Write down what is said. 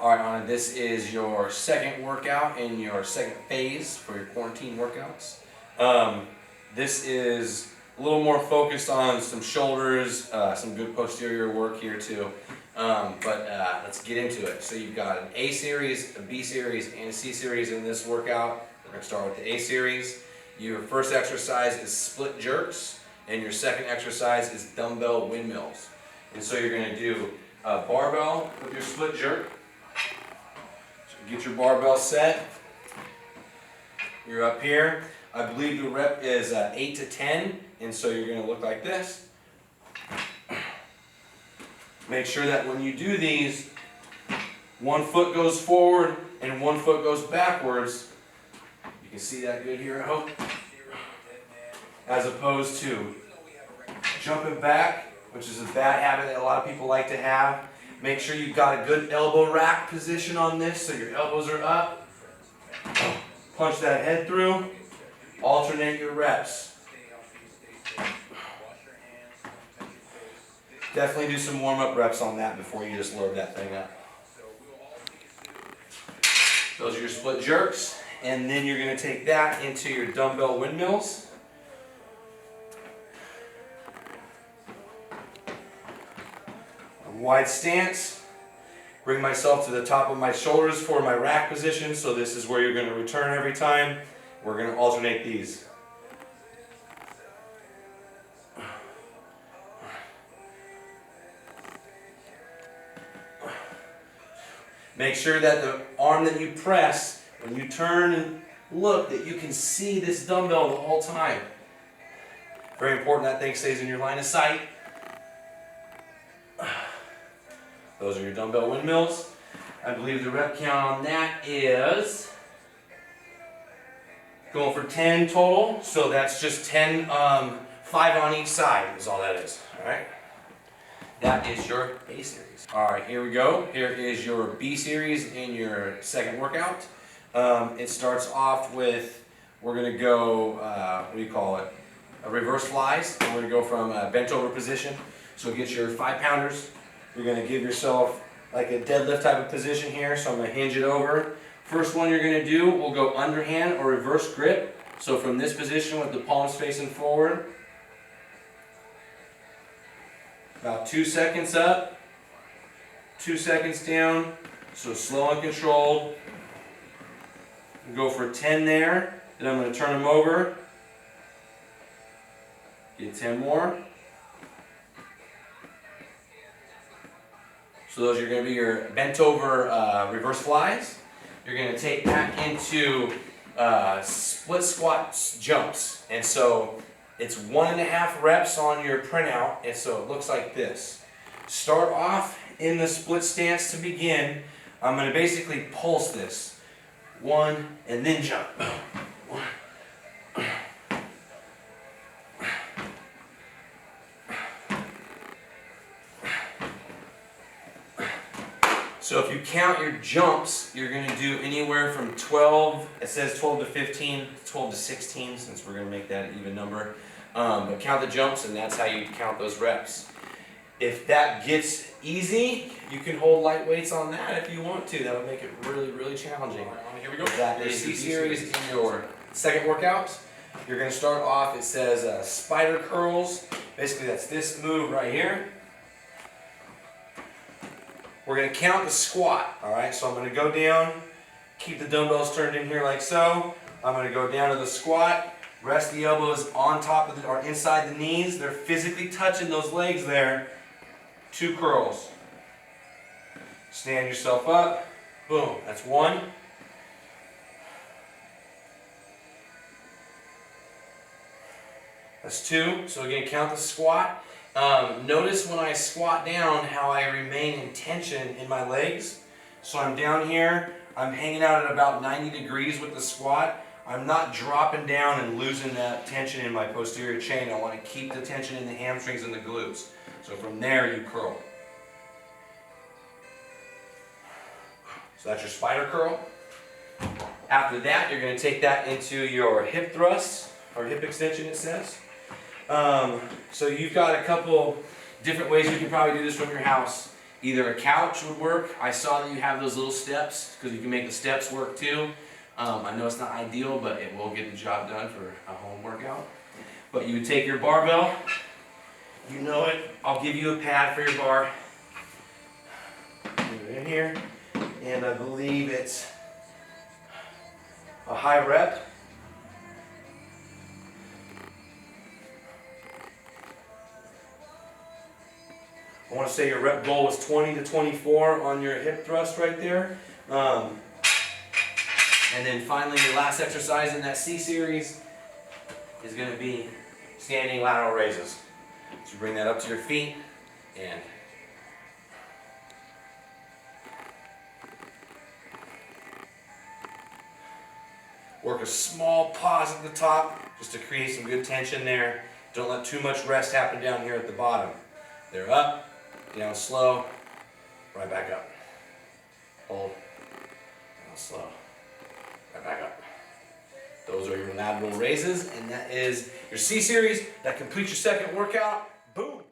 Alright, Anna, this is your second workout in your second phase for your quarantine workouts. This is a little more focused on some shoulders, some good posterior work here too. Let's get into it. So you've got an A series, a B series, and a C series in this workout. We're going to start with the A series. Your first exercise is split jerks, and your second exercise is dumbbell windmills. And so you're going to do a barbell with your split jerk. So get your barbell set. You're up here. I believe the rep is 8 to 10, and so you're going to look like this. Make sure that when you do these, one foot goes forward and one foot goes backwards. You can see that good here, I hope. As opposed to jumping back, which is a bad habit that a lot of people like to have. Make sure you've got a good elbow rack position on this so your elbows are up. Punch that head through. Alternate your reps. Definitely do some warm-up reps on that before you just load that thing up. Those are your split jerks, and then you're going to take that into your dumbbell windmills. A wide stance. Bring myself to the top of my shoulders for my rack position, so this is where you're going to return every time. We're going to alternate these. Make sure that the arm that you press, when you turn and look, that you can see this dumbbell the whole time. Very important that thing stays in your line of sight. Those are your dumbbell windmills. I believe the rep count on that is going for 10 total. So that's just 10, 5 on each side is all that is. All right. That is your A series. All right, here we go. Here is your B series in your second workout. It starts off with, we're going to go, what do you call it? A reverse flies. We're going to go from a bent over position. So get your 5-pounders. You're going to give yourself like a deadlift type of position here. So I'm going to hinge it over. First one you're going to do, we'll go underhand or reverse grip. So from this position with the palms facing forward. About 2 seconds up, 2 seconds down, so slow and controlled. Go for 10 there, then I'm going to turn them over. Get 10 more. So those are going to be your bent over reverse flies. You're going to take that into split squat jumps. And so it's 1.5 reps on your printout, and so it looks like this. Start off in the split stance to begin. I'm going to basically pulse this. 1, and then jump. 1. So if you count your jumps, you're going to do anywhere from 12, it says 12 to 15, 12 to 16, since we're going to make that an even number. But count the jumps, and that's how you count those reps. If that gets easy, you can hold light weights on that if you want to. That would make it really, really challenging. Here we go. That is C series in your second workout. You're going to start off, it says spider curls. Basically, that's this move right here. We're going to count the squat, all right? So I'm going to go down, keep the dumbbells turned in here like so. I'm going to go down to the squat, rest the elbows on top of or inside the knees. They're physically touching those legs there. 2 curls. Stand yourself up. Boom, that's 1. That's 2. So again, count the squat. Notice when I squat down how I remain in tension in my legs. So I'm down here, I'm hanging out at about 90 degrees with the squat. I'm not dropping down and losing that tension in my posterior chain. I want to keep the tension in the hamstrings and the glutes. So from there you curl. So that's your spider curl. After that, you're going to take that into your hip thrust, or hip extension it says. So you've got a couple different ways you can probably do this from your house. Either a couch would work. I saw that you have those little steps, because you can make the steps work too. I know it's not ideal, but it will get the job done for a home workout. But you would take your barbell, you know it, I'll give you a pad for your bar. Put it in here, and I believe it's a high rep. I want to say your rep goal was 20 to 24 on your hip thrust right there. And then finally, your last exercise in that C series is going to be standing lateral raises. So you bring that up to your feet and work a small pause at the top just to create some good tension there. Don't let too much rest happen down here at the bottom. They're up, down slow, right back up. Hold, down slow, right back up. Those are your lateral raises, and that is your C series. That completes your second workout. Boom.